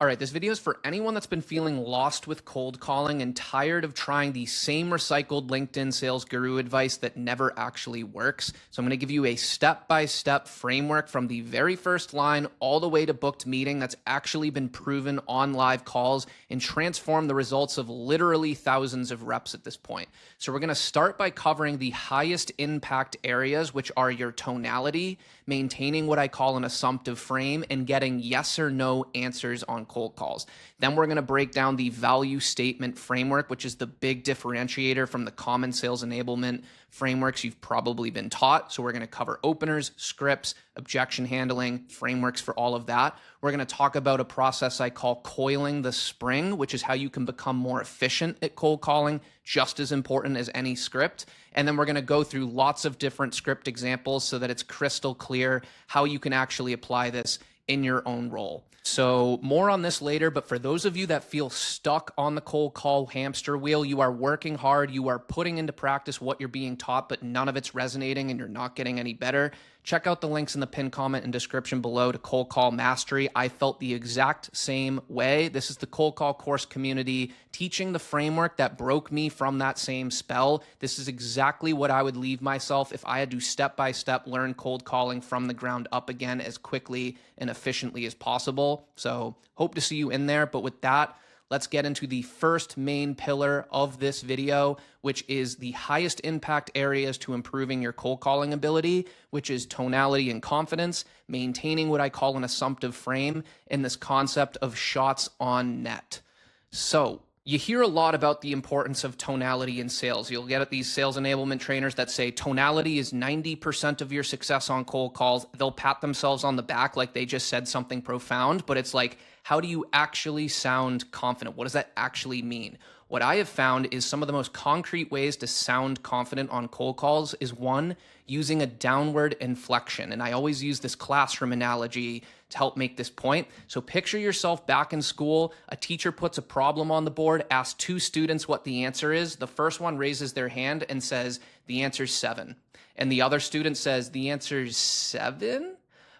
All right, this video is for anyone that's been feeling lost with cold calling and tired of trying the same recycled LinkedIn sales guru advice that never actually works. So I'm going to give you a step-by-step framework from the very first line all the way to booked meeting that's actually been proven on live calls and transform the results of literally thousands of reps at this point. So we're going to start by covering the highest impact areas, which are your tonality, maintaining what I call an assumptive frame, and getting yes or no answers on cold calls. Then we're going to break down the value statement framework, which is the big differentiator from the common sales enablement frameworks you've probably been taught. So we're going to cover openers, scripts, objection handling, frameworks for all of that. We're going to talk about a process I call coiling the spring, which is how you can become more efficient at cold calling, just as important as any script. And then we're going to go through lots of different script examples so that it's crystal clear how you can actually apply this in your own role. So more on this later, but for those of you that feel stuck on the cold call hamster wheel, you are working hard, you are putting into practice what you're being taught, but none of it's resonating and you're not getting any better, check out the links in the pinned comment and description below to Cold Call Mastery. I felt the exact same way. This is the cold call course community teaching the framework that broke me from that same spell. This is exactly what I would leave myself if I had to step-by-step learn cold calling from the ground up again as quickly and efficiently as possible. So hope to see you in there. But with that, let's get into the first main pillar of this video, which is the highest impact areas to improving your cold calling ability, which is tonality and confidence, maintaining what I call an assumptive frame, and this concept of shots on net. So you hear a lot about the importance of tonality in sales. You'll get at these sales enablement trainers that say tonality is 90% of your success on cold calls. They'll pat themselves on the back like they just said something profound, but it's like, how do you actually sound confident? What does that actually mean? What I have found is some of the most concrete ways to sound confident on cold calls is one, using a downward inflection. And I always use this classroom analogy to help make this point. So picture yourself back in school, a teacher puts a problem on the board, asks two students what the answer is. The first one raises their hand and says, the answer is 7. And the other student says, the answer is 7?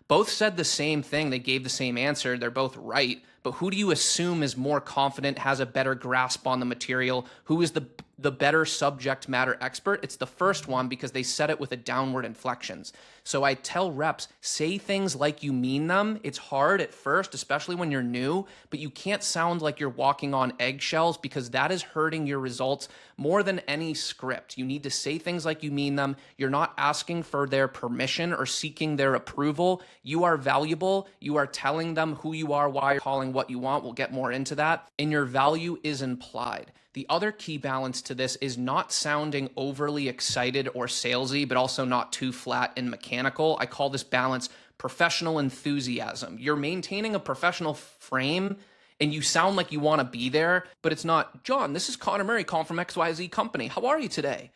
Both said the same thing. They gave the same answer. They're both right. But who do you assume is more confident, has a better grasp on the material? Who is the better subject matter expert? It's the first one because they said it with a downward inflections. So I tell reps, say things like you mean them. It's hard at first, especially when you're new, but you can't sound like you're walking on eggshells because that is hurting your results more than any script. You need to say things like you mean them. You're not asking for their permission or seeking their approval. You are valuable. You are telling them who you are, why you're calling, what you want. We'll get more into that. And your value is implied. The other key balance to this is not sounding overly excited or salesy, but also not too flat and mechanical. I call this balance professional enthusiasm. You're maintaining a professional frame and you sound like you want to be there, but it's not, John, this is Connor Murray calling from XYZ company. How are you today?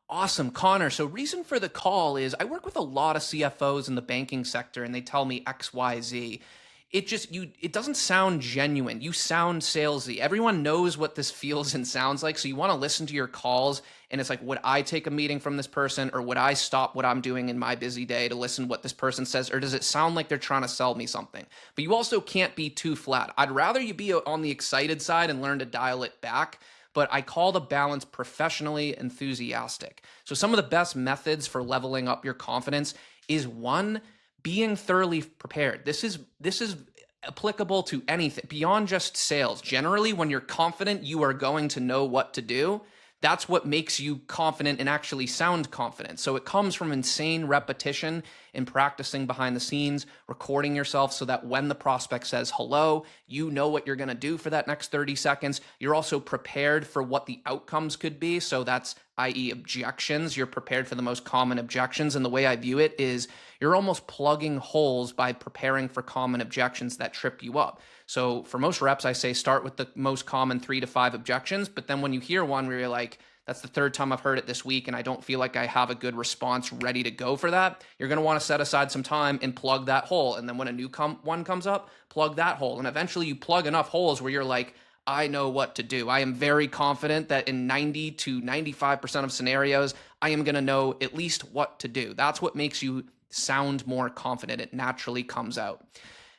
Awesome, Connor. So reason for the call is I work with a lot of CFOs in the banking sector and they tell me XYZ. It doesn't sound genuine. You sound salesy. Everyone knows what this feels and sounds like. So you want to listen to your calls and it's like, would I take a meeting from this person or would I stop what I'm doing in my busy day to listen what this person says? Or does it sound like they're trying to sell me something? But you also can't be too flat. I'd rather you be on the excited side and learn to dial it back. But I call the balance professionally enthusiastic. So some of the best methods for leveling up your confidence is one, being thoroughly prepared. This is applicable to anything beyond just sales. Generally, when you're confident, you are going to know what to do. That's what makes you confident and actually sound confident. So it comes from insane repetition and practicing behind the scenes, recording yourself so that when the prospect says hello, you know what you're going to do for that next 30 seconds. You're also prepared for what the outcomes could be. So that's i.e. objections. You're prepared for the most common objections. And the way I view it is you're almost plugging holes by preparing for common objections that trip you up. So for most reps, I say start with the most common 3 to 5 objections. But then when you hear one where you're like, that's the third time I've heard it this week and I don't feel like I have a good response ready to go for that, you're going to want to set aside some time and plug that hole. And then when a new one comes up, plug that hole. And eventually you plug enough holes where you're like, I know what to do. I am very confident that in 90 to 95% of scenarios, I am going to know at least what to do. That's what makes you sound more confident. It naturally comes out.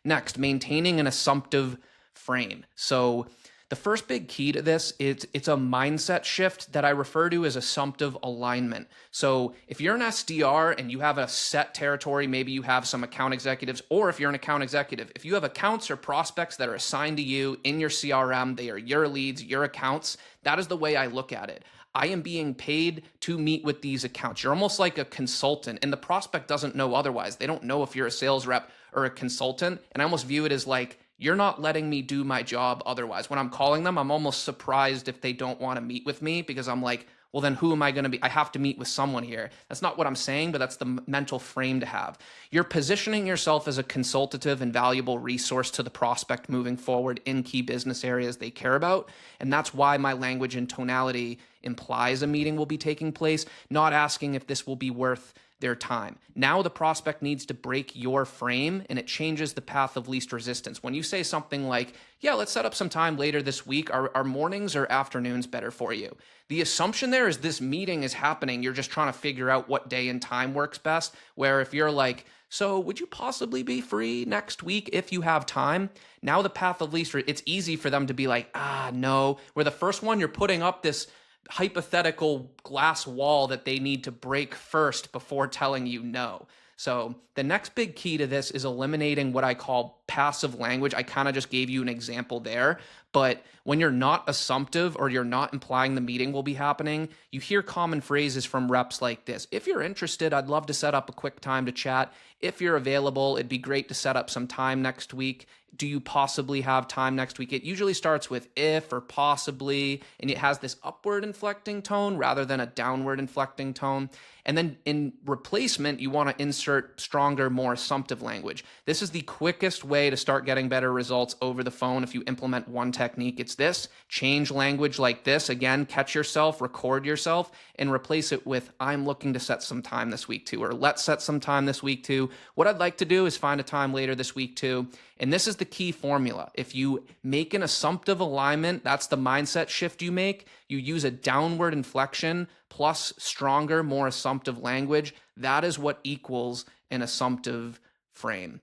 Next, maintaining an assumptive frame. So the first big key to this is it's a mindset shift that I refer to as assumptive alignment. So if you're an SDR and you have a set territory, maybe you have some account executives, or if you're an account executive, if you have accounts or prospects that are assigned to you in your CRM, they are your leads, your accounts. That is the way I look at it. I am being paid to meet with these accounts. You're almost like a consultant, and the prospect doesn't know otherwise. They don't know if you're a sales rep or a consultant. And I almost view it as like, you're not letting me do my job otherwise. When I'm calling them, I'm almost surprised if they don't want to meet with me, because I'm like, well, then who am I going to be? I have to meet with someone here. That's not what I'm saying, but that's the mental frame to have. You're positioning yourself as a consultative and valuable resource to the prospect moving forward in key business areas they care about. And that's why my language and tonality implies a meeting will be taking place, not asking if this will be worth their time. Now the prospect needs to break your frame, and it changes the path of least resistance. When you say something like, yeah, let's set up some time later this week, are mornings or afternoons better for you? The assumption there is this meeting is happening. You're just trying to figure out what day and time works best. Where if you're like, so would you possibly be free next week if you have time? Now the path of least, it's easy for them to be like, no. Where the first one, you're putting up this hypothetical glass wall that they need to break first before telling you no. So the next big key to this is eliminating what I call passive language. I kind of just gave you an example there, but when you're not assumptive or you're not implying the meeting will be happening, you hear common phrases from reps like this. If you're interested, I'd love to set up a quick time to chat. If you're available, it'd be great to set up some time next week. Do you possibly have time next week? It usually starts with if or possibly, and it has this upward inflecting tone rather than a downward inflecting tone. And then in replacement, you want to insert stronger, more assumptive language. This is the quickest way to start getting better results over the phone. If you implement one technique, it's this: change language like this. Again, catch yourself, record yourself, and replace it with, I'm looking to set some time this week too, or let's set some time this week too. What I'd like to do is find a time later this week too. And this is the key formula. If you make an assumptive alignment, that's the mindset shift you make. You use a downward inflection plus stronger, more assumptive language. That is what equals an assumptive frame.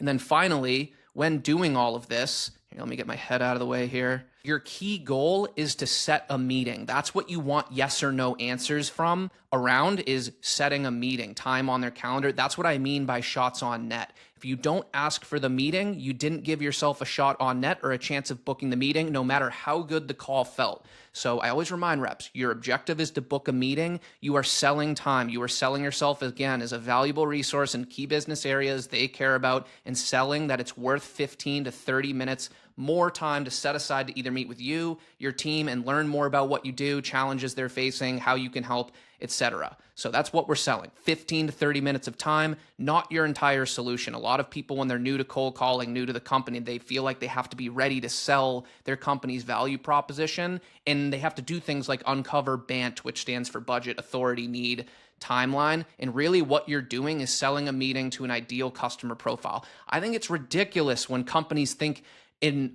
And then finally, when doing all of this, here, let me get my head out of the way here. Your key goal is to set a meeting. That's what you want yes or no answers from around, is setting a meeting, time on their calendar. That's what I mean by shots on net. If you don't ask for the meeting, you didn't give yourself a shot on net or a chance of booking the meeting, no matter how good the call felt. So I always remind reps, your objective is to book a meeting. You are selling time. You are selling yourself, again, as a valuable resource in key business areas they care about, and selling that it's worth 15 to 30 minutes more time to set aside to either meet with you, your team, and learn more about what you do, challenges they're facing, how you can help, etc. So that's what we're selling. 15 to 30 minutes of time, not your entire solution. A lot of people, when they're new to cold calling, new to the company, they feel like they have to be ready to sell their company's value proposition, and they have to do things like uncover BANT, which stands for budget, authority, need, timeline. And really what you're doing is selling a meeting to an ideal customer profile. I think it's ridiculous when companies think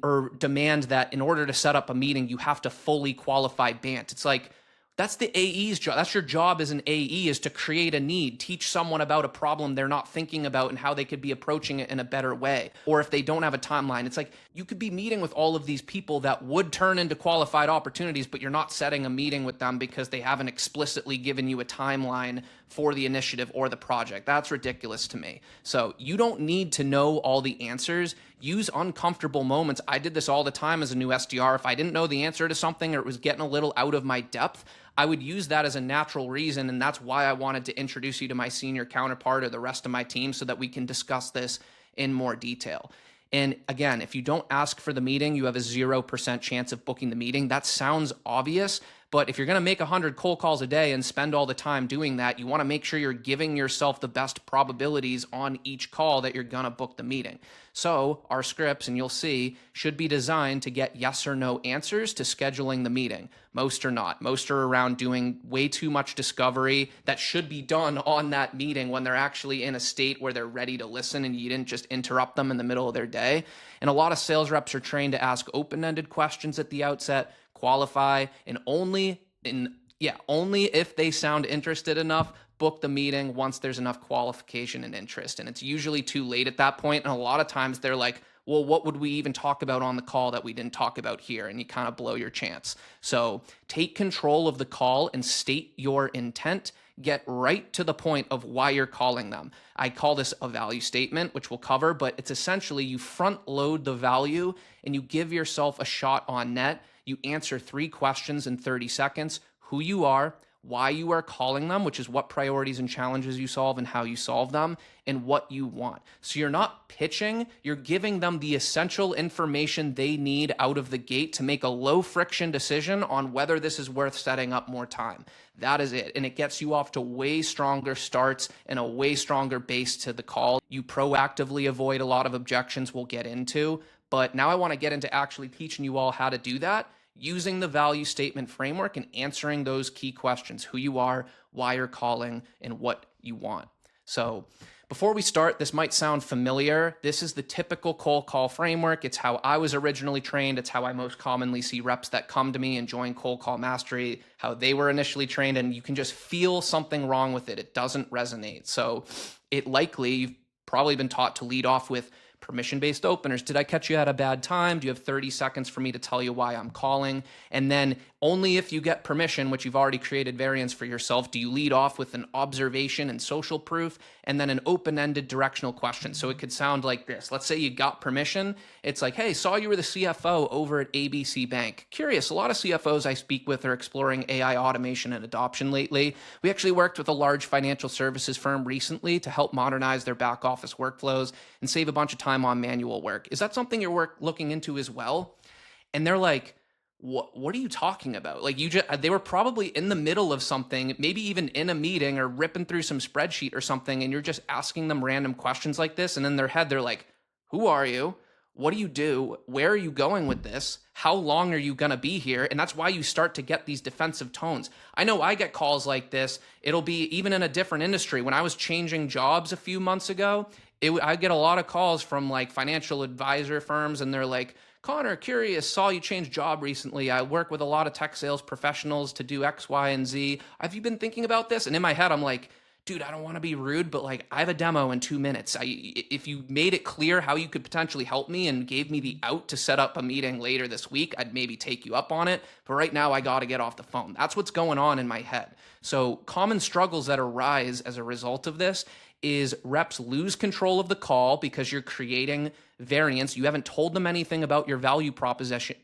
or demand that in order to set up a meeting, you have to fully qualify BANT. It's like, that's the AE's job. That's your job as an AE, is to create a need, teach someone about a problem they're not thinking about and how they could be approaching it in a better way. Or if they don't have a timeline, it's like you could be meeting with all of these people that would turn into qualified opportunities, but you're not setting a meeting with them because they haven't explicitly given you a timeline for the initiative or the project. That's ridiculous to me. So you don't need to know all the answers. Use uncomfortable moments. I did this all the time as a new SDR. If I didn't know the answer to something or it was getting a little out of my depth, I would use that as a natural reason, and that's why I wanted to introduce you to my senior counterpart or the rest of my team so that we can discuss this in more detail. And again, if you don't ask for the meeting, you have a 0% chance of booking the meeting. That sounds obvious, but if you're going to make 100 cold calls a day and spend all the time doing that, you want to make sure you're giving yourself the best probabilities on each call that you're going to book the meeting. So our scripts, and you'll see, should be designed to get yes or no answers to scheduling the meeting. Most are not. Most are around doing way too much discovery that should be done on that meeting when they're actually in a state where they're ready to listen and you didn't just interrupt them in the middle of their day. And a lot of sales reps are trained to ask open-ended questions at the outset, qualify, and only if they sound interested enough, book the meeting once there's enough qualification and interest. And it's usually too late at that point. And a lot of times they're like, well, what would we even talk about on the call that we didn't talk about here? And you kind of blow your chance. So take control of the call and state your intent. Get right to the point of why you're calling them. I call this a value statement, which we'll cover, but it's essentially you front load the value and you give yourself a shot on net. You answer 3 questions in 30 seconds: who you are, why you are calling them, which is what priorities and challenges you solve and how you solve them, and what you want. So you're not pitching, you're giving them the essential information they need out of the gate to make a low friction decision on whether this is worth setting up more time. That is it. And it gets you off to way stronger starts and a way stronger base to the call. You proactively avoid a lot of objections we'll get into. But now I want to get into actually teaching you all how to do that using the value statement framework and answering those key questions: who you are, why you're calling, and what you want. So before we start, this might sound familiar. This is the typical cold call framework. It's how I was originally trained. It's how I most commonly see reps that come to me and join Cold Call Mastery, how they were initially trained, and you can just feel something wrong with it. It doesn't resonate. So it likely, you've probably been taught to lead off with permission-based openers. Did I catch you at a bad time? Do you have 30 seconds for me to tell you why I'm calling? And then only if you get permission, which you've already created variants for yourself, do you lead off with an observation and social proof, and then an open-ended directional question. So it could sound like this. Let's say you got permission. It's like, hey, saw you were the CFO over at ABC Bank. Curious, a lot of CFOs I speak with are exploring AI automation and adoption lately. We actually worked with a large financial services firm recently to help modernize their back office workflows and save a bunch of time on manual work. Is that something you're looking into as well? And they're like, what are you talking about? Like, they were probably in the middle of something, maybe even in a meeting or ripping through some spreadsheet or something, and you're just asking them random questions like this, and in their head they're like, who are you? What do you do? Where are you going with this? How long are you going to be here? And that's why you start to get these defensive tones. I know I get calls like this. It'll be even in a different industry. When I was changing jobs a few months ago, I get a lot of calls from like financial advisor firms, and they're like, Connor, curious, saw you change job recently. I work with a lot of tech sales professionals to do X, Y, and Z. Have you been thinking about this? And in my head, I'm like, dude, I don't want to be rude, but like I have a demo in 2 minutes. If you made it clear how you could potentially help me and gave me the out to set up a meeting later this week, I'd maybe take you up on it. But right now I got to get off the phone. That's what's going on in my head. So common struggles that arise as a result of this is reps lose control of the call because you're creating variants. You haven't told them anything about your value proposition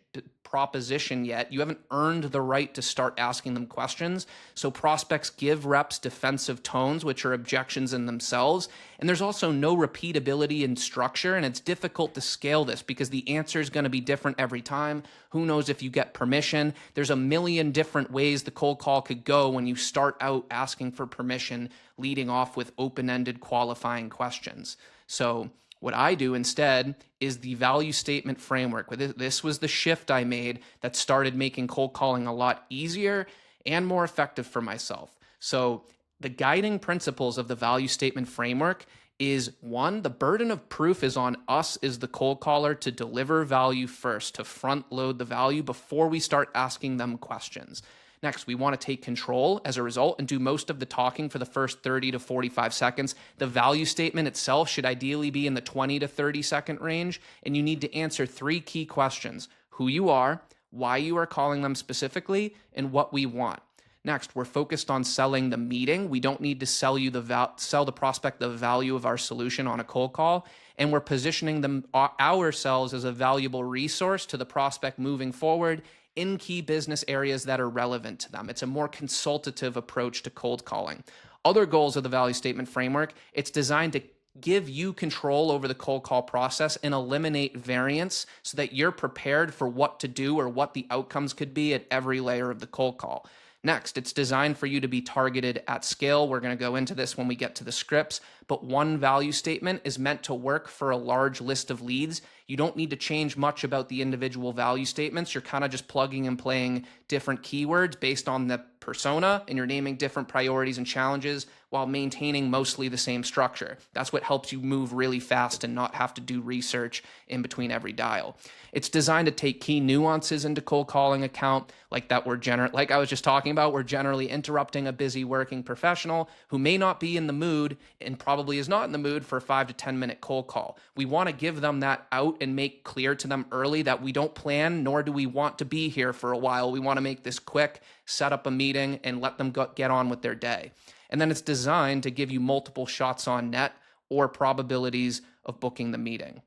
yet. You haven't earned the right to start asking them questions. So prospects give reps defensive tones, which are objections in themselves. And there's also no repeatability in structure, and it's difficult to scale this because the answer is going to be different every time. Who knows if you get permission? There's a million different ways the cold call could go when you start out asking for permission, leading off with open-ended qualifying questions. So what I do instead is the value statement framework. This was the shift I made that started making cold calling a lot easier and more effective for myself. So the guiding principles of the value statement framework is: 1, the burden of proof is on us as the cold caller to deliver value first, to front load the value before we start asking them questions. Next, we want to take control as a result and do most of the talking for the first 30 to 45 seconds. The value statement itself should ideally be in the 20 to 30 second range, and you need to answer 3 key questions: who you are, why you are calling them specifically, and what we want. Next, we're focused on selling the meeting. We don't need to sell the prospect the value of our solution on a cold call, and we're positioning ourselves as a valuable resource to the prospect moving forward in key business areas that are relevant to them. It's a more consultative approach to cold calling. Other goals of the value statement framework: it's designed to give you control over the cold call process and eliminate variance so that you're prepared for what to do or what the outcomes could be at every layer of the cold call. Next, it's designed for you to be targeted at scale. We're going to go into this when we get to the scripts, but one value statement is meant to work for a large list of leads. You don't need to change much about the individual value statements. You're kind of just plugging and playing different keywords based on the persona, and you're naming different priorities and challenges while maintaining mostly the same structure. That's what helps you move really fast and not have to do research in between every dial. It's designed to take key nuances into cold calling account, like that like I was just talking about, we're generally interrupting a busy working professional who may not be in the mood and probably is not in the mood for a 5 to 10 minute cold call. We want to give them that out out and make clear to them early that we don't plan, nor do we want to be here for a while. We want to make this quick, set up a meeting, and let them get on with their day. And then it's designed to give you multiple shots on net or probabilities of booking the meeting.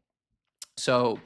So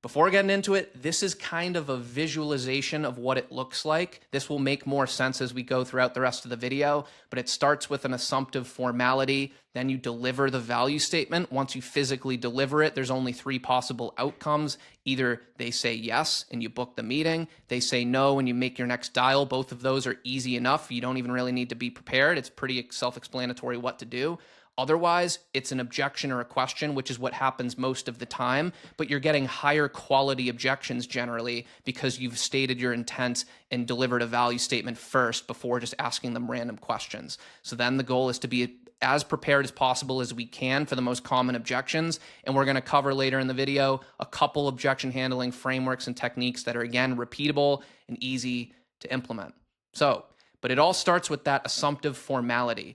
before getting into it, this is kind of a visualization of what it looks like. This will make more sense as we go throughout the rest of the video, but it starts with an assumptive formality. Then you deliver the value statement. Once you physically deliver it, there's only 3 possible outcomes. Either they say yes and you book the meeting, they say no and you make your next dial. Both of those are easy enough. You don't even really need to be prepared. It's pretty self-explanatory what to do. Otherwise, it's an objection or a question, which is what happens most of the time, but you're getting higher quality objections generally because you've stated your intent and delivered a value statement first before just asking them random questions. So then the goal is to be as prepared as possible as we can for the most common objections. And we're going to cover later in the video a couple objection handling frameworks and techniques that are, again, repeatable and easy to implement. But it all starts with that assumptive formality.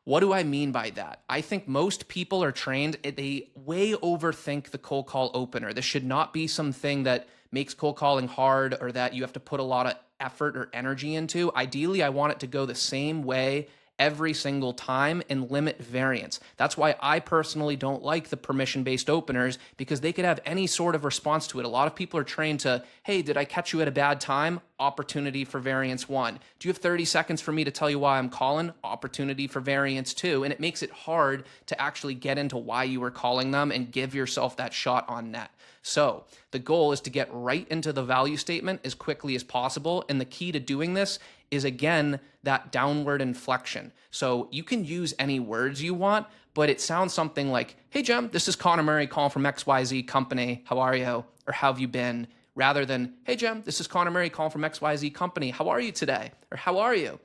What do I mean by that? I think most people are trained, they way overthink the cold call opener. This should not be something that makes cold calling hard or that you have to put a lot of effort or energy into. Ideally, I want it to go the same way every single time and limit variance. That's why I personally don't like the permission-based openers, because they could have any sort of response to it. A lot of people are trained to, hey, did I catch you at a bad time? Opportunity for variance 1. Do you have 30 seconds for me to tell you why I'm calling? Opportunity for variance 2. And it makes it hard to actually get into why you were calling them and give yourself that shot on net. So the goal is to get right into the value statement as quickly as possible. And the key to doing this is, again, that downward inflection. So you can use any words you want, but it sounds something like, hey, Jim, this is Connor Murray calling from XYZ company. How are you? Or how have you been? Rather than, hey, Jim, this is Connor Murray calling from XYZ company. How are you today? Or how are you?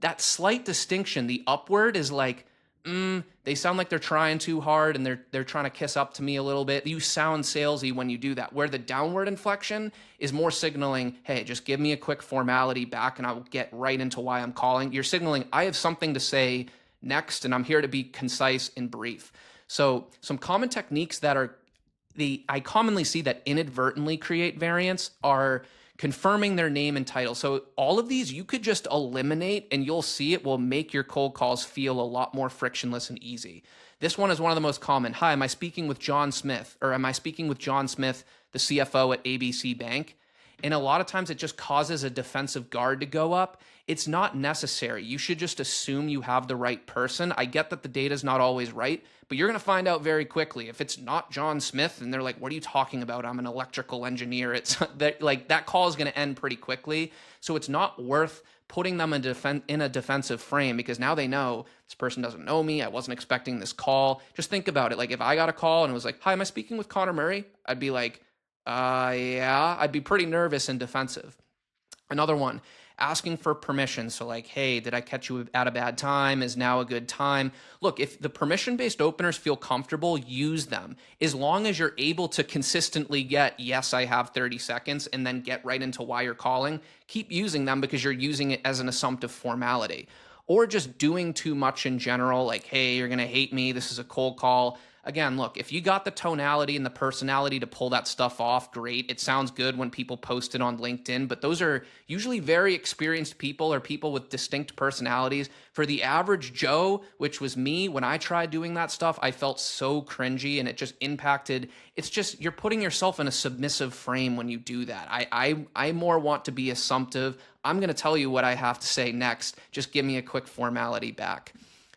That slight distinction, the upward is like, they sound like they're trying too hard and they're trying to kiss up to me a little bit. You sound salesy when you do that. Where the downward inflection is more signaling, hey, just give me a quick formality back and I will get right into why I'm calling. You're signaling, I have something to say next and I'm here to be concise and brief. So some common techniques that I commonly see that inadvertently create variance are confirming their name and title. So all of these you could just eliminate and you'll see it will make your cold calls feel a lot more frictionless and easy. This one is one of the most common. Hi, am I speaking with John Smith? Or am I speaking with John Smith, the CFO at ABC Bank? And a lot of times it just causes a defensive guard to go up. It's not necessary. You should just assume you have the right person. I get that the data is not always right, but you're going to find out very quickly. If it's not John Smith and they're like, what are you talking about? I'm an electrical engineer. It's that call is going to end pretty quickly. So it's not worth putting them in a defensive frame, because now they know this person doesn't know me. I wasn't expecting this call. Just think about it. Like if I got a call and it was like, hi, am I speaking with Connor Murray? I'd be like, yeah, I'd be pretty nervous and defensive. Another one, asking for permission. So like, hey, did I catch you at a bad time? Is now a good time? Look, if the permission-based openers feel comfortable, use them. As long as you're able to consistently get, yes, I have 30 seconds, and then get right into why you're calling, keep using them because you're using it as an assumptive formality. Or just doing too much in general, like, hey, you're going to hate me. This is a cold call. Again, look, if you got the tonality and the personality to pull that stuff off, great. It sounds good when people post it on LinkedIn, but those are usually very experienced people or people with distinct personalities. For the average Joe, which was me, when I tried doing that stuff, I felt so cringy and it just impacted. It's just, you're putting yourself in a submissive frame when you do that. I more want to be assumptive. I'm going to tell you what I have to say next. Just give me a quick formality back.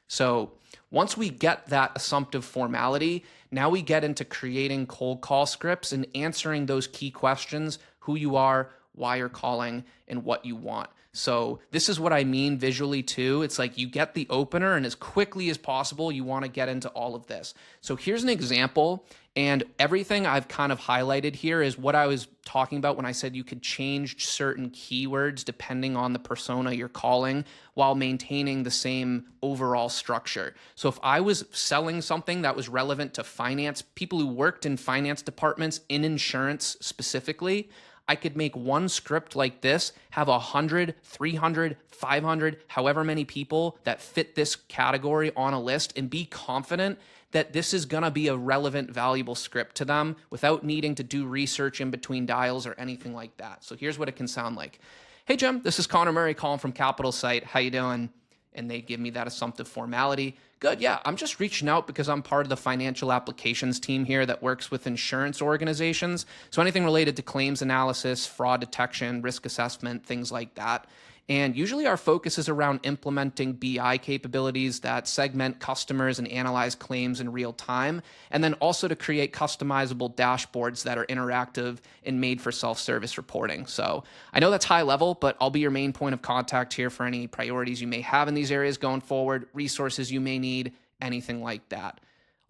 So once we get that assumptive formality, now we get into creating cold call scripts and answering those key questions: who you are, why you're calling, and what you want. So this is what I mean visually too. It's like you get the opener and as quickly as possible, you want to get into all of this. So here's an example, and everything I've kind of highlighted here is what I was talking about when I said you could change certain keywords depending on the persona you're calling while maintaining the same overall structure. So if I was selling something that was relevant to finance, people who worked in finance departments in insurance specifically, I could make one script like this, have 100, 300, 500, however many people that fit this category on a list, and be confident that this is going to be a relevant, valuable script to them without needing to do research in between dials or anything like that. So here's what it can sound like. Hey, Jim, this is Connor Murray calling from Capital Site. How you doing? And they give me that assumptive formality. Good, yeah, I'm just reaching out because I'm part of the financial applications team here that works with insurance organizations. So anything related to claims analysis, fraud detection, risk assessment, things like that. And usually our focus is around implementing BI capabilities that segment customers and analyze claims in real time, and then also to create customizable dashboards that are interactive and made for self-service reporting. So I know that's high level, but I'll be your main point of contact here for any priorities you may have in these areas going forward, resources you may need, anything like that.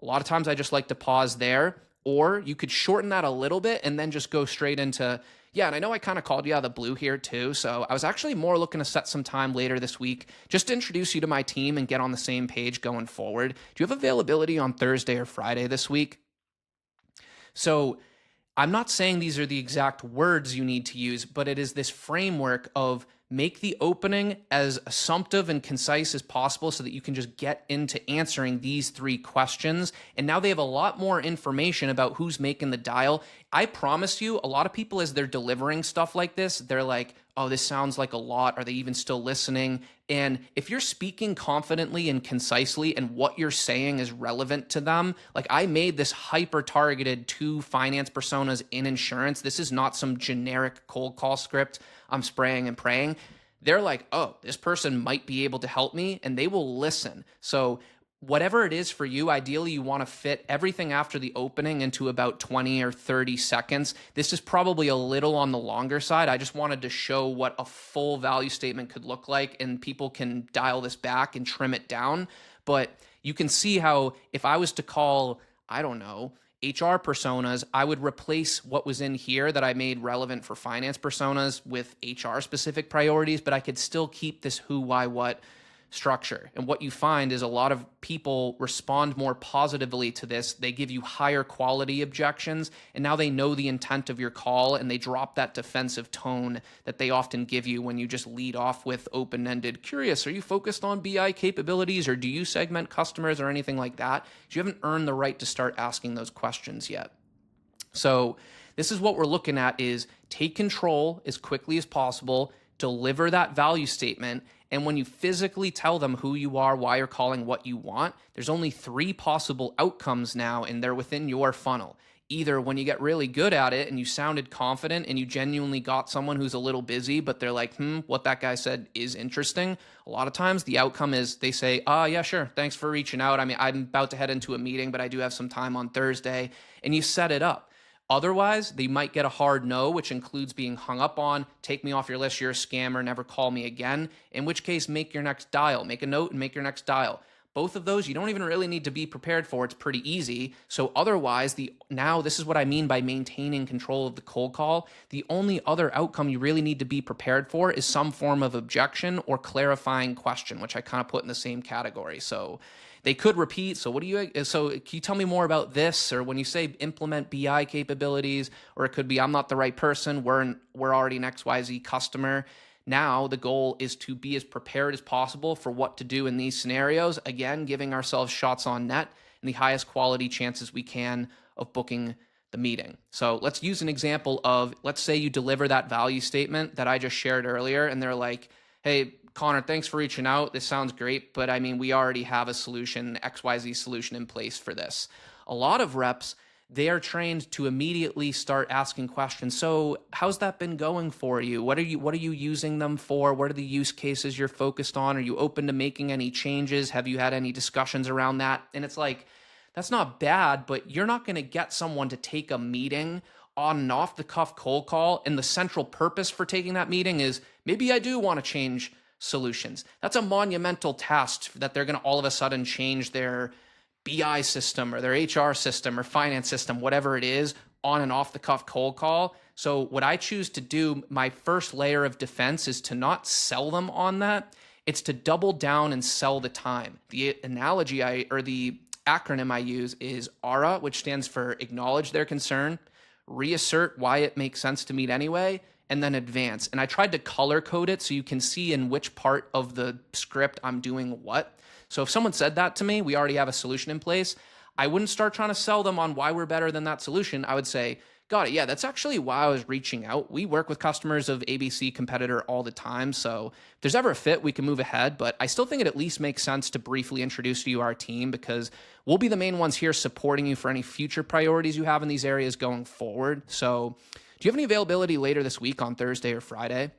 A lot of times I just like to pause there, or you could shorten that a little bit and then just go straight into, yeah, and I know I kind of called you out of the blue here too, so I was actually more looking to set some time later this week just to introduce you to my team and get on the same page going forward. Do you have availability on Thursday or Friday this week? So I'm not saying these are the exact words you need to use, but it is this framework of make the opening as assumptive and concise as possible so that you can just get into answering these 3 questions. And now they have a lot more information about who's making the dial. I promise you, a lot of people, as they're delivering stuff like this, they're like, oh, this sounds like a lot. Are they even still listening? And if you're speaking confidently and concisely and what you're saying is relevant to them, like I made this hyper targeted to finance personas in insurance. This is not some generic cold call script I'm spraying and praying. They're like, oh, this person might be able to help me, and they will listen. So whatever it is for you, ideally you want to fit everything after the opening into about 20 or 30 seconds. This is probably a little on the longer side. I just wanted to show what a full value statement could look like, and people can dial this back and trim it down. But you can see how if I was to call, I don't know, HR personas, I would replace what was in here that I made relevant for finance personas with HR specific priorities, but I could still keep this who, why, what structure. And what you find is a lot of people respond more positively to this. They give you higher quality objections, and now they know the intent of your call, and they drop that defensive tone that they often give you when you just lead off with open-ended, curious, are you focused on BI capabilities, or do you segment customers or anything like that? You haven't earned the right to start asking those questions yet. So this is what we're looking at is take control as quickly as possible, deliver that value statement, and when you physically tell them who you are, why you're calling, what you want, there's only 3 possible outcomes now, and they're within your funnel. Either when you get really good at it and you sounded confident and you genuinely got someone who's a little busy, but they're like, what that guy said is interesting. A lot of times the outcome is they say, yeah, sure, thanks for reaching out. I mean, I'm about to head into a meeting, but I do have some time on Thursday, and you set it up. Otherwise, they might get a hard no, which includes being hung up on, take me off your list, you're a scammer, never call me again, in which case make your next dial. Make a note and make your next dial. Both of those, you don't even really need to be prepared for. It's pretty easy. So otherwise, now this is what I mean by maintaining control of the cold call. The only other outcome you really need to be prepared for is some form of objection or clarifying question, which I kind of put in the same category. So they could repeat. So can you tell me more about this? Or when you say implement BI capabilities, or it could be, I'm not the right person. We're already an XYZ customer. Now the goal is to be as prepared as possible for what to do in these scenarios. Again, giving ourselves shots on net and the highest quality chances we can of booking the meeting. So let's use an example of, let's say you deliver that value statement that I just shared earlier, and they're like, hey, Connor, thanks for reaching out. This sounds great, but I mean, we already have a solution, XYZ solution in place for this. A lot of reps, they are trained to immediately start asking questions. So how's that been going for you? What are you using them for? What are the use cases you're focused on? Are you open to making any changes? Have you had any discussions around that? And it's like, that's not bad, but you're not going to get someone to take a meeting on an off the cuff cold call. And the central purpose for taking that meeting is maybe I do want to change solutions. That's a monumental task that they're going to all of a sudden change their BI system or their HR system or finance system, whatever it is, on an off-the-cuff cold call. So what I choose to do, my first layer of defense is to not sell them on that. It's to double down and sell the time. The analogy or the acronym I use is ARA, which stands for acknowledge their concern, reassert why it makes sense to meet anyway, and then advance. And I tried to color code it so you can see in which part of the script I'm doing what. So if someone said that to me, we already have a solution in place, I wouldn't start trying to sell them on why we're better than that solution. I would say, got it. Yeah, that's actually why I was reaching out. We work with customers of ABC competitor all the time. So if there's ever a fit, we can move ahead. But I still think it at least makes sense to briefly introduce you our team, because we'll be the main ones here supporting you for any future priorities you have in these areas going forward. So do you have any availability later this week on Thursday or Friday?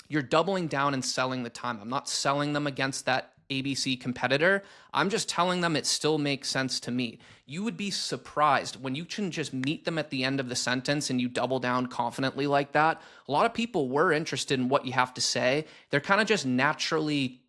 You're doubling down and selling the time. I'm not selling them against that ABC competitor. I'm just telling them it still makes sense to meet. You would be surprised when you can just meet them at the end of the sentence and you double down confidently like that. A lot of people were interested in what you have to say. They're kind of just naturally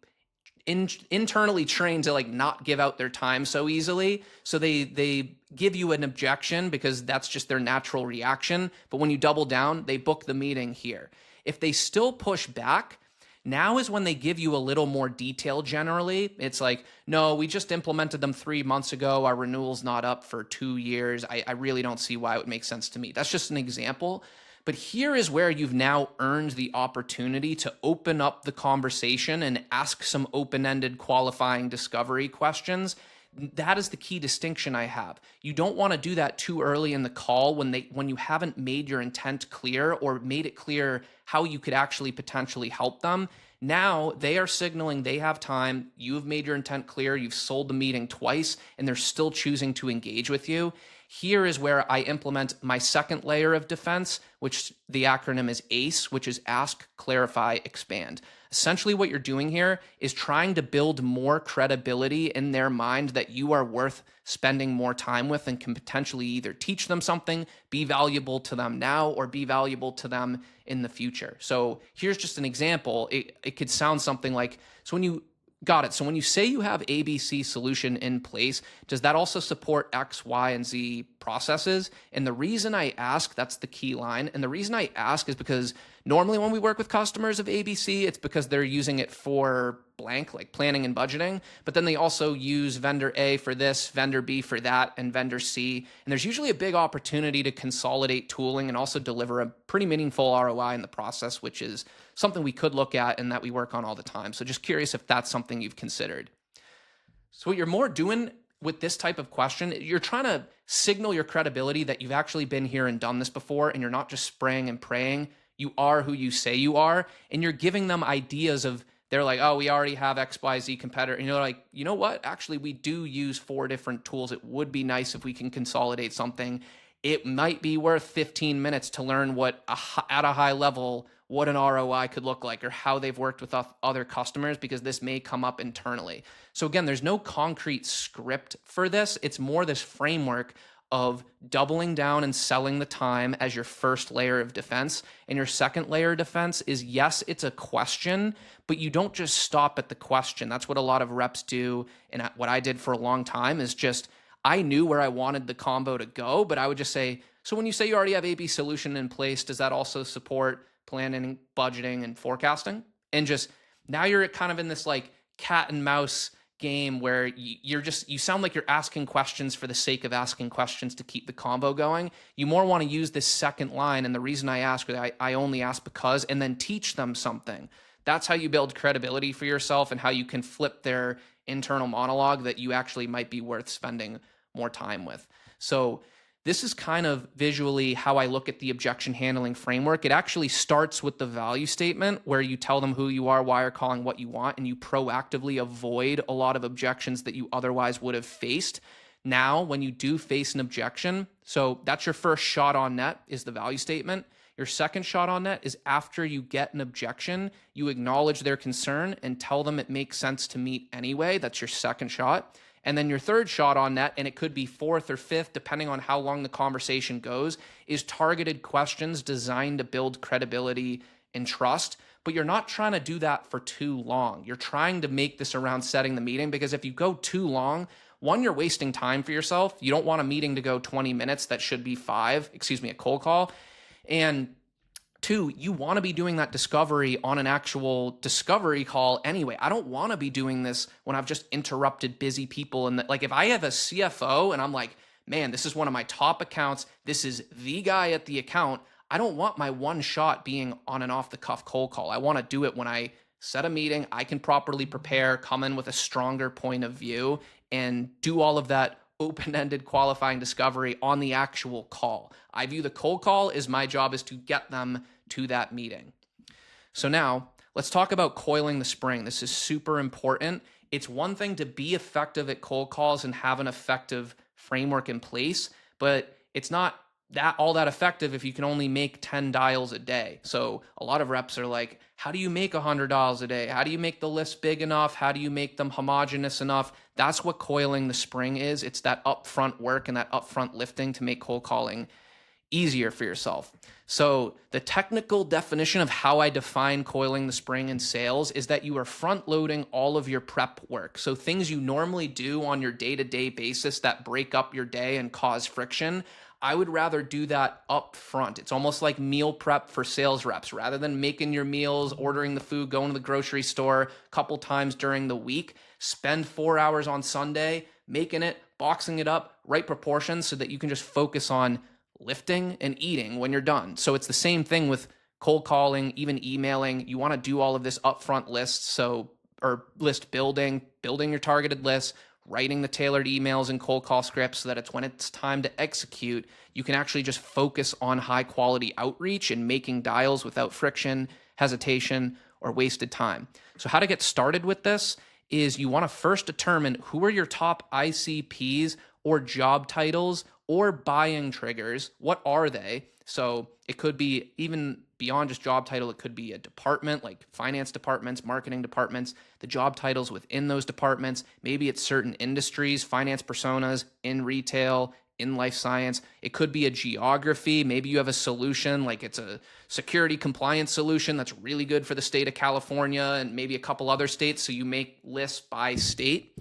internally trained to like not give out their time so easily. So they give you an objection because that's just their natural reaction. But when you double down, they book the meeting here. If they still push back, now is when they give you a little more detail generally. It's like, no, we just implemented them 3 months ago. Our renewal's not up for 2 years. I really don't see why it would make sense to me. That's just an example. But here is where you've now earned the opportunity to open up the conversation and ask some open-ended qualifying discovery questions. That is the key distinction I have. You don't want to do that too early in the call when you haven't made your intent clear or made it clear how you could actually potentially help them. Now they are signaling they have time. You have made your intent clear. You've sold the meeting twice, and they're still choosing to engage with you. Here is where I implement my second layer of defense, which the acronym is ACE, which is ask, clarify, expand. Essentially what you're doing here is trying to build more credibility in their mind that you are worth spending more time with and can potentially either teach them something, be valuable to them now, or be valuable to them in the future. So here's just an example. It could sound something like, so when you got it. So when you say you have ABC solution in place, does that also support X, Y, and Z processes? And the reason I ask, that's the key line. And the reason I ask is because normally when we work with customers of ABC, it's because they're using it for blank, like planning and budgeting. But then they also use vendor A for this, vendor B for that, and vendor C. And there's usually a big opportunity to consolidate tooling and also deliver a pretty meaningful ROI in the process, which is something we could look at and that we work on all the time. So just curious if that's something you've considered. So what you're more doing with this type of question, you're trying to signal your credibility that you've actually been here and done this before, and you're not just spraying and praying. You are who you say you are, and you're giving them ideas of, they're like, oh, we already have XYZ competitor. And you're like, you know what? Actually, we do use 4 different tools. It would be nice if we can consolidate something. It might be worth 15 minutes to learn what, at a high level, what an ROI could look like or how they've worked with other customers, because this may come up internally. So again, there's no concrete script for this. It's more this framework of doubling down and selling the time as your first layer of defense. And your second layer of defense is, yes, it's a question, but you don't just stop at the question. That's what a lot of reps do. And what I did for a long time is just, I knew where I wanted the combo to go, but I would just say, so when you say you already have AB solution in place, does that also support planning, budgeting, and forecasting? And just now you're kind of in this like cat and mouse game where you sound like you're asking questions for the sake of asking questions to keep the combo going. You more want to use this second line. And the reason I ask, I only ask because, and then teach them something. That's how you build credibility for yourself and how you can flip their internal monologue that you actually might be worth spending more time with. So this is kind of visually how I look at the objection handling framework. It actually starts with the value statement where you tell them who you are, why you're calling, what you want, and you proactively avoid a lot of objections that you otherwise would have faced. Now, when you do face an objection, so that's your first shot on net is the value statement. Your second shot on net is after you get an objection, you acknowledge their concern and tell them it makes sense to meet anyway. That's your second shot. And then your third shot on net, and it could be fourth or fifth, depending on how long the conversation goes, is targeted questions designed to build credibility and trust. But you're not trying to do that for too long. You're trying to make this around setting the meeting, because if you go too long, one, you're wasting time for yourself. You don't want a meeting to go 20 minutes that should be 5, a cold call. And 2, you want to be doing that discovery on an actual discovery call anyway. I don't want to be doing this when I've just interrupted busy people. And like, if I have a CFO and I'm like, man, this is one of my top accounts, this is the guy at the account, I don't want my one shot being on an off the cuff cold call. I want to do it when I set a meeting, I can properly prepare, come in with a stronger point of view, and do all of that open-ended qualifying discovery on the actual call. I view the cold call as my job is to get them to that meeting. So now let's talk about coiling the spring. This is super important. It's one thing to be effective at cold calls and have an effective framework in place, but it's not all that effective if you can only make 10 dials a day. So a lot of reps are like, how do you make 100 dials a day? How do you make the list big enough? How do you make them homogeneous enough? That's what coiling the spring is. It's that upfront work and that upfront lifting to make cold calling easier for yourself. So the technical definition of how I define coiling the spring in sales is that you are front loading all of your prep work. So things you normally do on your day-to-day basis that break up your day and cause friction, I would rather do that up front. It's almost like meal prep for sales reps. Rather than making your meals, ordering the food, going to the grocery store a couple times during the week, spend 4 hours on Sunday making it, boxing it up, right proportions so that you can just focus on lifting and eating when you're done. So it's the same thing with cold calling, even emailing. You want to do all of this upfront lists, or list building your targeted lists, writing the tailored emails and cold call scripts so that when it's time to execute, you can actually just focus on high quality outreach and making dials without friction, hesitation, or wasted time. So how to get started with this is you want to first determine who are your top ICPs or job titles or buying triggers. What are they? So it could be even beyond just job title. It could be a department like finance departments, marketing departments, the job titles within those departments. Maybe it's certain industries, finance personas in retail, in life science. It could be a geography. Maybe you have a solution like it's a security compliance solution that's really good for the state of California and maybe a couple other states. So you make lists by state,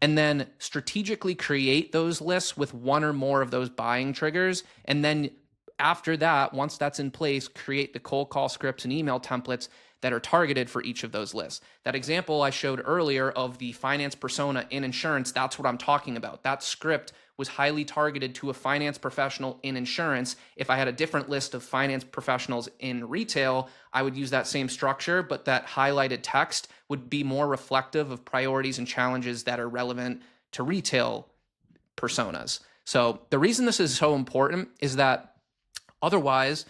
and then strategically create those lists with one or more of those buying triggers. And then after that, once that's in place, create the cold call scripts and email templates that are targeted for each of those lists. That example I showed earlier of the finance persona in insurance, that's what I'm talking about. That script was highly targeted to a finance professional in insurance. If I had a different list of finance professionals in retail, I would use that same structure, but that highlighted text would be more reflective of priorities and challenges that are relevant to retail personas. So the reason this is so important is that otherwise,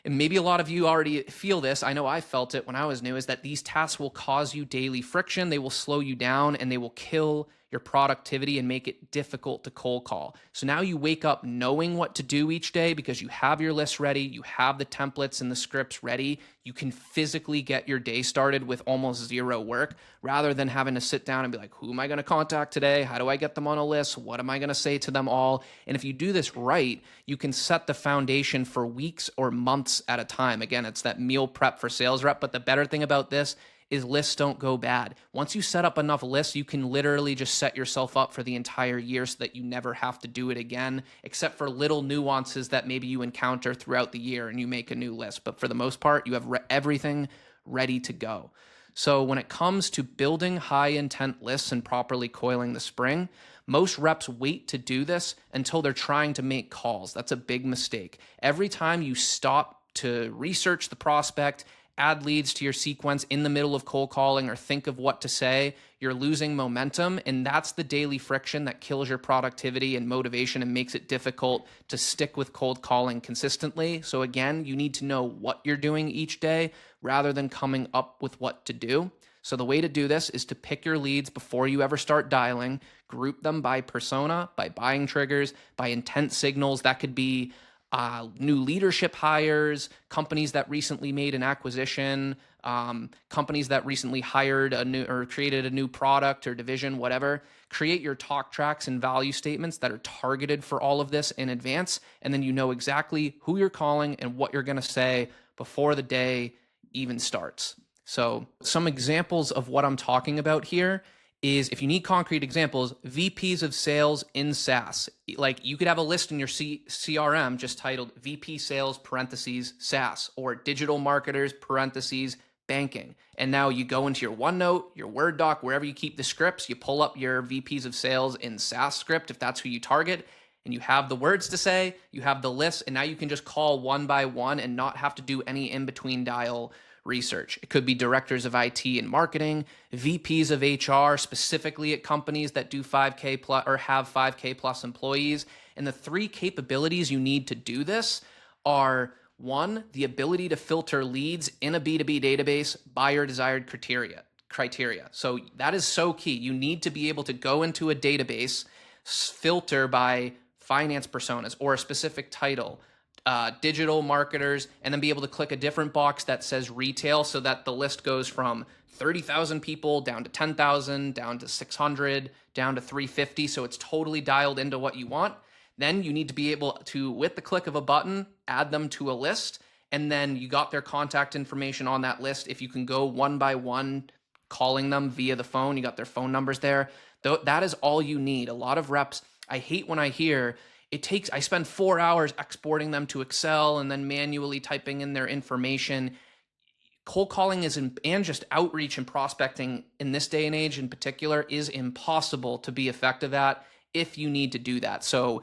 and maybe a lot of you already feel this, I know I felt it when I was new, is that these tasks will cause you daily friction, they will slow you down, and they will kill your productivity and make it difficult to cold call. So now you wake up knowing what to do each day because you have your list ready, you have the templates and the scripts ready, you can physically get your day started with almost zero work rather than having to sit down and be like, who am I going to contact today? How do I get them on a list? What am I going to say to them all? And if you do this right, you can set the foundation for weeks or months at a time. Again, it's that meal prep for sales rep, but the better thing about this is lists don't go bad. Once you set up enough lists, you can literally just set yourself up for the entire year so that you never have to do it again, except for little nuances that maybe you encounter throughout the year and you make a new list. But for the most part, you have everything ready to go. So when it comes to building high intent lists and properly coiling the spring, most reps wait to do this until they're trying to make calls. That's a big mistake. Every time you stop to research the prospect, add leads to your sequence in the middle of cold calling or think of what to say, you're losing momentum. And that's the daily friction that kills your productivity and motivation and makes it difficult to stick with cold calling consistently. So again, you need to know what you're doing each day rather than coming up with what to do. So the way to do this is to pick your leads before you ever start dialing, group them by persona, by buying triggers, by intent signals. That could be new leadership hires, companies that recently made an acquisition, companies that recently hired a new or created a new product or division, whatever. Create your talk tracks and value statements that are targeted for all of this in advance. And then you know exactly who you're calling and what you're going to say before the day even starts. So some examples of what I'm talking about here is, if you need concrete examples, VPs of sales in SaaS. Like you could have a list in your CRM just titled VP sales parentheses SaaS or digital marketers parentheses banking. And now you go into your OneNote, your Word doc, wherever you keep the scripts, you pull up your VPs of sales in SaaS script if that's who you target, and you have the words to say, you have the list, and now you can just call one by one and not have to do any in-between dial research. It could be directors of IT and marketing, VPs of HR, specifically at companies that do 5K plus or have 5K plus employees. And the three capabilities you need to do this are: one, the ability to filter leads in a B2B database by your desired criteria. So that is so key. You need to be able to go into a database, filter by finance personas or a specific title, digital marketers, and then be able to click a different box that says retail, so that the list goes from 30,000 people down to 10,000, down to 600, down to 350. So it's totally dialed into what you want. Then you need to be able to, with the click of a button, add them to a list. And then you got their contact information on that list. If you can go one by one, calling them via the phone, you got their phone numbers there. That is all you need. A lot of reps, I hate when I hear I spend 4 hours exporting them to Excel and then manually typing in their information. Cold calling and just outreach and prospecting in this day and age in particular is impossible to be effective at if you need to do that. So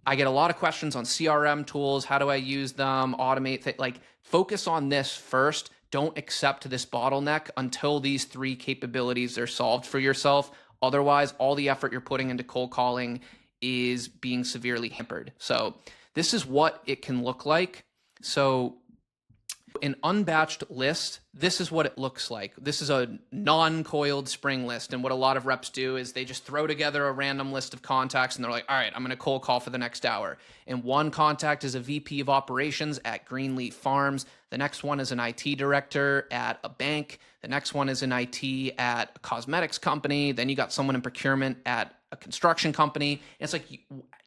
I get a lot of questions on CRM tools. How do I use them? Automate focus on this first. Don't accept this bottleneck until these three capabilities are solved for yourself. Otherwise, all the effort you're putting into cold calling is being severely hampered. So this is what it can look like. So an unbatched list, this is what it looks like. This is a non-coiled spring list. And what a lot of reps do is they just throw together a random list of contacts and they're like, all right, I'm going to cold call for the next hour. And one contact is a VP of operations at Greenleaf Farms. The next one is an IT director at a bank. The next one is an IT at a cosmetics company. Then you got someone in procurement at a construction company. And it's like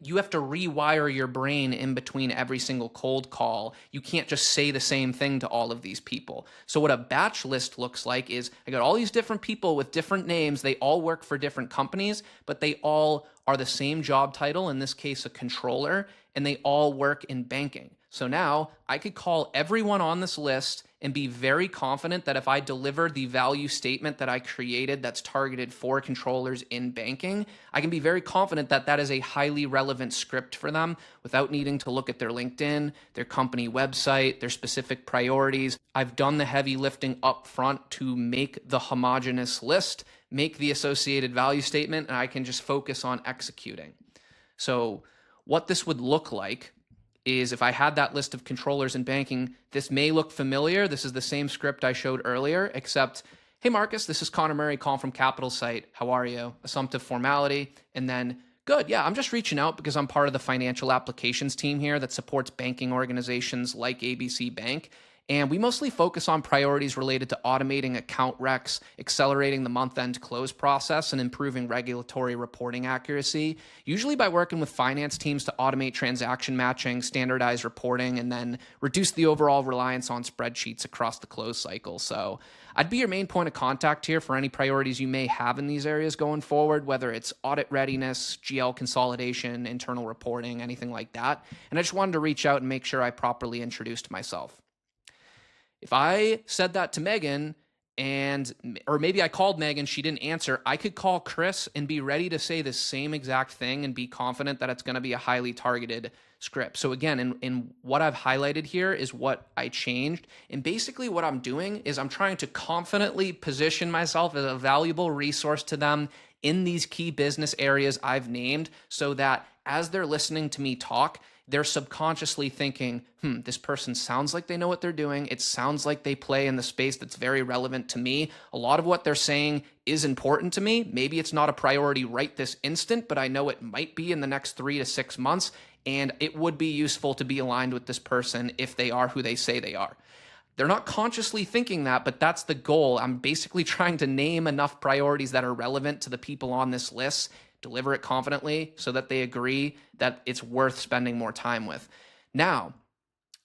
you have to rewire your brain in between every single cold call. You can't just say the same thing to all of these people. So what a batch list looks like is I got all these different people with different names. They all work for different companies, but they all are the same job title, in this case, a controller, and they all work in banking. So now I could call everyone on this list and be very confident that if I deliver the value statement that I created that's targeted for controllers in banking, I can be very confident that that is a highly relevant script for them without needing to look at their LinkedIn, their company website, their specific priorities. I've done the heavy lifting up front to make the homogeneous list, make the associated value statement, and I can just focus on executing. So what this would look like is if I had that list of controllers in banking, this may look familiar. This is the same script I showed earlier, except, hey, Marcus, this is Connor Murray calling from Capital Site. How are you? Assumptive Formality. And then, good, yeah, I'm just reaching out because I'm part of the financial applications team here that supports banking organizations like ABC Bank. And we mostly focus on priorities related to automating account recs, accelerating the month-end close process, and improving regulatory reporting accuracy, usually by working with finance teams to automate transaction matching, standardize reporting, and then reduce the overall reliance on spreadsheets across the close cycle. So I'd be your main point of contact here for any priorities you may have in these areas going forward, whether it's audit readiness, GL consolidation, internal reporting, anything like that. And I just wanted to reach out and make sure I properly introduced myself. If I said that to Megan or maybe I called Megan, she didn't answer, I could call Chris and be ready to say the same exact thing and be confident that it's going to be a highly targeted script. So again, in what I've highlighted here is what I changed. And basically what I'm doing is I'm trying to confidently position myself as a valuable resource to them in these key business areas I've named, so that as they're listening to me talk, they're subconsciously thinking, this person sounds like they know what they're doing. It sounds like they play in the space that's very relevant to me. A lot of what they're saying is important to me. Maybe it's not a priority right this instant, but I know it might be in the next 3 to 6 months. And it would be useful to be aligned with this person if they are who they say they are. They're not consciously thinking that, but that's the goal. I'm basically trying to name enough priorities that are relevant to the people on this list, deliver it confidently so that they agree that it's worth spending more time with. Now,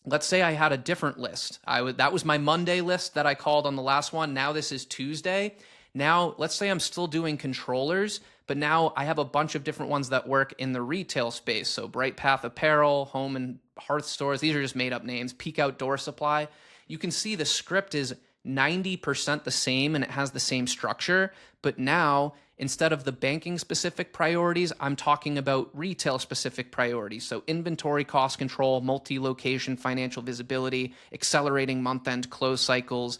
let's say I had a different list. That was my Monday list that I called on the last one. Now this is Tuesday. Now, let's say I'm still doing controllers, but now I have a bunch of different ones that work in the retail space. So Bright Path Apparel, Home and Hearth Stores, these are just made up names, Peak Outdoor Supply. You can see the script is 90% the same and it has the same structure, but now Instead of the banking specific priorities, I'm talking about retail specific priorities. So inventory cost control, multi-location financial visibility, accelerating month-end close cycles,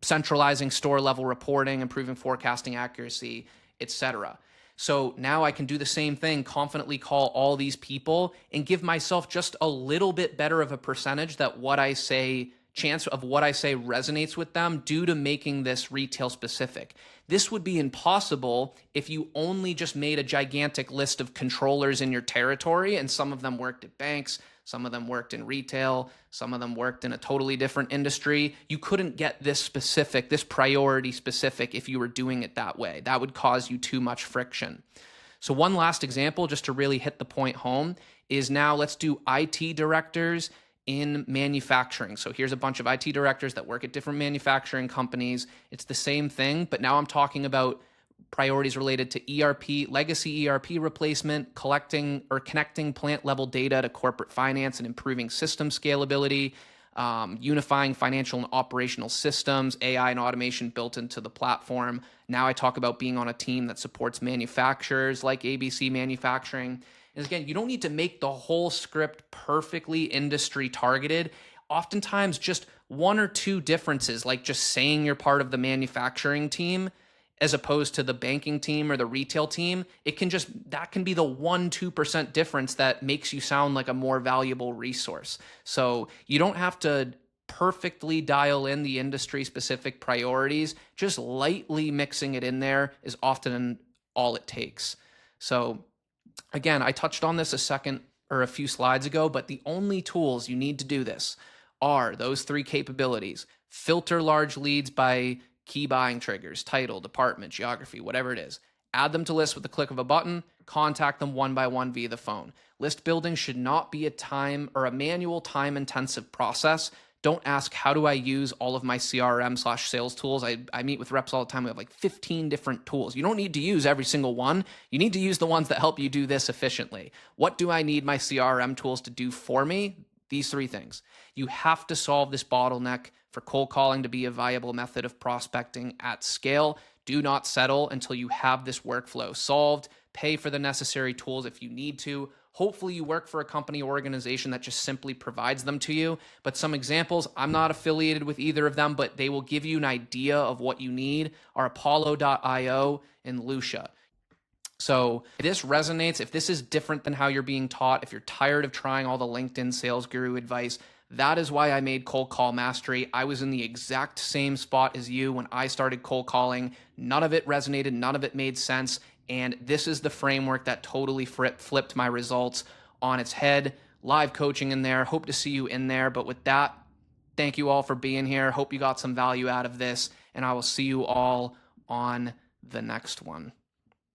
centralizing store level reporting, improving forecasting accuracy, etc. So now I can do the same thing, confidently call all these people and give myself just a little bit better of a percentage that chance of what I say resonates with them due to making this retail specific. This would be impossible if you only just made a gigantic list of controllers in your territory and some of them worked at banks, some of them worked in retail, some of them worked in a totally different industry. You couldn't get this specific, this priority specific if you were doing it that way. That would cause you too much friction. So one last example, just to really hit the point home, is now let's do IT directors in manufacturing. So here's a bunch of IT directors that work at different manufacturing companies. It's the same thing, but now I'm talking about priorities related to ERP, legacy ERP replacement, collecting or connecting plant level data to corporate finance and improving system scalability, unifying financial and operational systems, AI and automation built into the platform. Now I talk about being on a team that supports manufacturers like ABC Manufacturing. And again, you don't need to make the whole script perfectly industry targeted. Oftentimes just one or two differences, like just saying you're part of the manufacturing team as opposed to the banking team or the retail team, that can be the 1-2% difference that makes you sound like a more valuable resource. So you don't have to perfectly dial in the industry specific priorities. Just lightly mixing it in there is often all it takes. So again, I touched on this a few slides ago, but the only tools you need to do this are those three capabilities. Filter large leads by key buying triggers, title, department, geography, whatever it is. Add them to lists with the click of a button, contact them one by one via the phone. List building should not be a manual time-intensive process. Don't ask, how do I use all of my CRM/sales tools? I meet with reps all the time. We have like 15 different tools. You don't need to use every single one. You need to use the ones that help you do this efficiently. What do I need my CRM tools to do for me? These three things. You have to solve this bottleneck for cold calling to be a viable method of prospecting at scale. Do not settle until you have this workflow solved. Pay for the necessary tools if you need to. Hopefully you work for a company or organization that just simply provides them to you. But some examples, I'm not affiliated with either of them, but they will give you an idea of what you need, are Apollo.io and Lucia. So if this resonates, if this is different than how you're being taught, if you're tired of trying all the LinkedIn sales guru advice, that is why I made Cold Call Mastery. I was in the exact same spot as you when I started cold calling. None of it resonated, none of it made sense. And this is the framework that totally flipped my results on its head. Live coaching in there. Hope to see you in there. But with that, thank you all for being here. Hope you got some value out of this. And I will see you all on the next one.